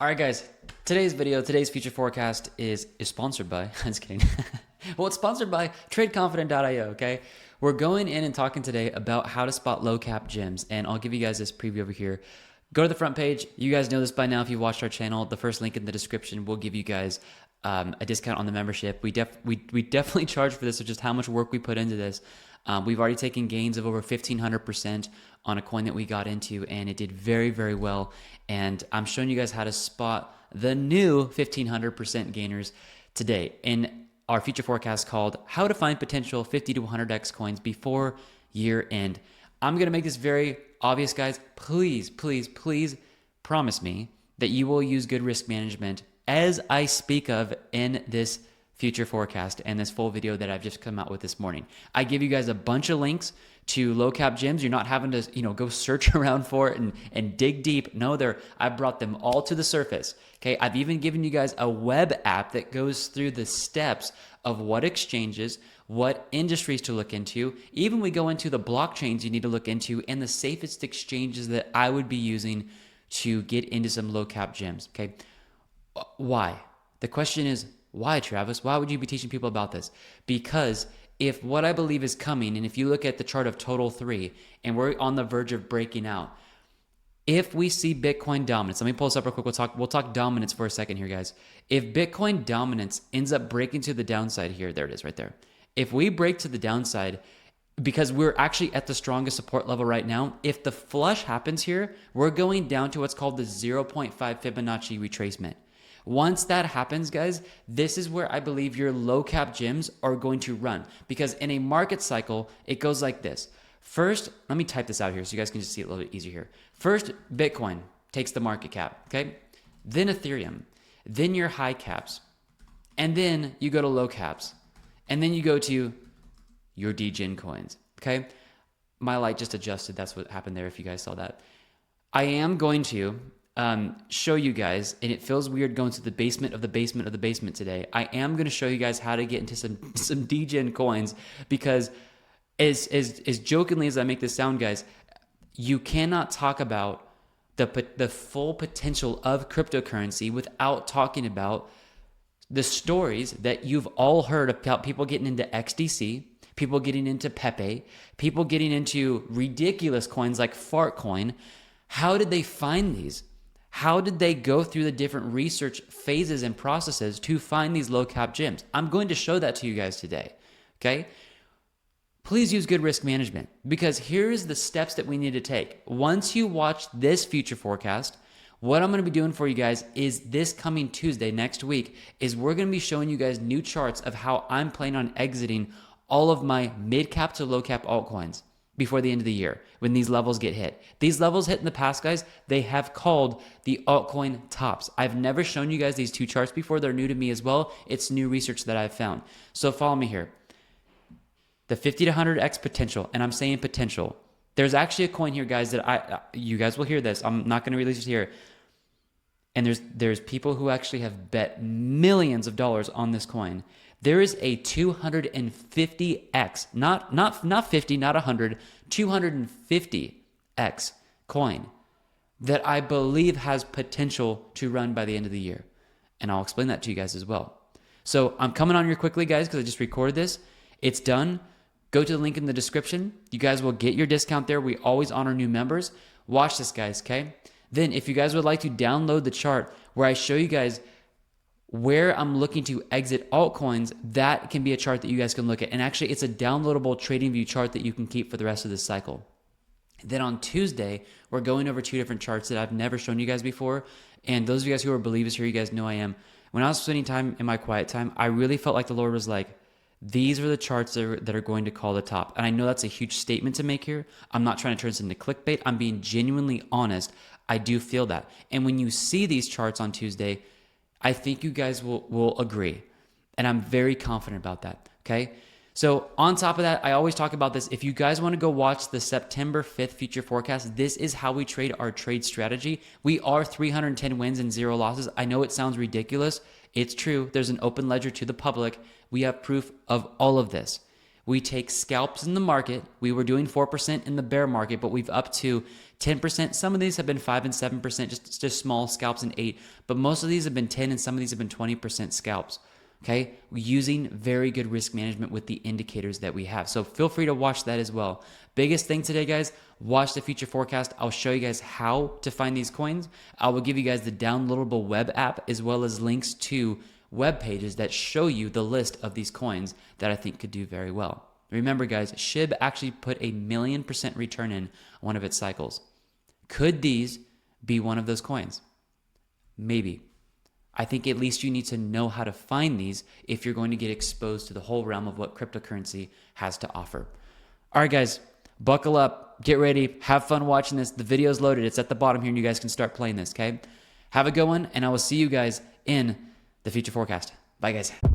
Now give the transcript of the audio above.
All right, guys. Today's future forecast is sponsored by. I'm just kidding. Well, it's sponsored by Trade Confident.io. Okay, we're going in and talking today about how to spot low cap gems, and I'll give you guys this preview over here. Go to the front page. You guys know this by now if you've watched our channel. The first link in the description will give you guys a discount on the membership. We definitely charge for this, so just how much work we put into this. We've already taken gains of over 1,500% on a coin that we got into, and it did very, very well. And I'm showing you guys how to spot the new 1,500% gainers today in our future forecast called How to Find Potential 50 to 100x Coins Before Year End. I'm going to make this very obvious, guys. Please, please, please promise me that you will use good risk management as I speak of in this future forecast and this full video that I've just come out with this morning. I give you guys a bunch of links to low cap gems. You're not having to, go search around for it and dig deep. No, I brought them all to the surface. Okay. I've even given you guys a web app that goes through the steps of what exchanges, what industries to look into. Even we go into the blockchains you need to look into and the safest exchanges that I would be using to get into some low cap gems. Okay. Why? The question is, why, Travis? Why would you be teaching people about this? Because if what I believe is coming, and if you look at the chart of total 3, and we're on the verge of breaking out, if we see Bitcoin dominance, let me pull this up real quick. We'll talk dominance for a second here, guys. If Bitcoin dominance ends up breaking to the downside here, there it is right there. If we break to the downside, because we're actually at the strongest support level right now, if the flush happens here, we're going down to what's called the 0.5 Fibonacci retracement. Once that happens, guys, this is where I believe your low cap gems are going to run, because in a market cycle, it goes like this. First, let me type this out here so you guys can just see it a little bit easier here. First, Bitcoin takes the market cap, okay? Then Ethereum, then your high caps, and then you go to low caps, and then you go to your degen coins, okay? My light just adjusted. That's what happened there if you guys saw that. I am going to show you guys, and it feels weird going to the basement of the basement of the basement today. I am going to show you guys how to get into some degen coins, because as jokingly as I make this sound, guys, you cannot talk about the full potential of cryptocurrency without talking about the stories that you've all heard about people getting into XDC, people getting into Pepe, people getting into ridiculous coins like Fartcoin. How did they find these? How did they go through the different research phases and processes to find these low cap gems? I'm going to show that to you guys today, okay? Please use good risk management, because here's the steps that we need to take. Once you watch this future forecast, what I'm going to be doing for you guys is this coming Tuesday, next week, is we're going to be showing you guys new charts of how I'm planning on exiting all of my mid cap to low cap altcoins before the end of the year when these levels get hit. These levels hit in the past, guys, they have called the altcoin tops. I've never shown you guys these two charts before. They're new to me as well. It's new research that I've found. So follow me here. The 50 to 100x potential, and I'm saying potential. There's actually a coin here, guys, that you guys will hear this. I'm not going to release it here. And there's people who actually have bet millions of dollars on this coin. There is a 250x, not 50, not 100, 250x coin that I believe has potential to run by the end of the year. And I'll explain that to you guys as well. So I'm coming on here quickly, guys, because I just recorded this. It's done. Go to the link in the description. You guys will get your discount there. We always honor new members. Watch this, guys, okay? Then if you guys would like to download the chart where I show you guys where I'm looking to exit altcoins, that can be a chart that you guys can look at. And actually, it's a downloadable trading view chart that you can keep for the rest of this cycle. Then on Tuesday, we're going over two different charts that I've never shown you guys before. And those of you guys who are believers here, you guys know I am. When I was spending time in my quiet time, I really felt like the Lord was like, these are the charts that are going to call the top. And I know that's a huge statement to make here. I'm not trying to turn this into clickbait. I'm being genuinely honest. I do feel that. And when you see these charts on Tuesday, I think you guys will agree. And I'm very confident about that, okay? So on top of that, I always talk about this. If you guys want to go watch the September 5th future forecast, this is how we trade our trade strategy. We are 310 wins and 0 losses. I know it sounds ridiculous. It's true. There's an open ledger to the public. We have proof of all of this. we take scalps in the market. We were doing 4% in the bear market, but we've up to 10%. Some of these have been 5 and 7%, just small scalps, and 8. But most of these have been 10, and some of these have been 20% scalps. Okay, using very good risk management with the indicators that we have. So feel free to watch that as well. Biggest thing today, guys, watch the future forecast. I'll show you guys how to find these coins. I will give you guys the downloadable web app as well as links to web pages that show you the list of these coins that I think could do very well. Remember, guys, SHIB actually put a 1,000,000% return in one of its cycles. Could these be one of those coins? Maybe. I think at least you need to know how to find these if you're going to get exposed to the whole realm of what cryptocurrency has to offer. All right, guys, buckle up, get ready, have fun watching this. The video's loaded. It's at the bottom here, and you guys can start playing this, okay? Have a good one, and I will see you guys in the future forecast. Bye, guys.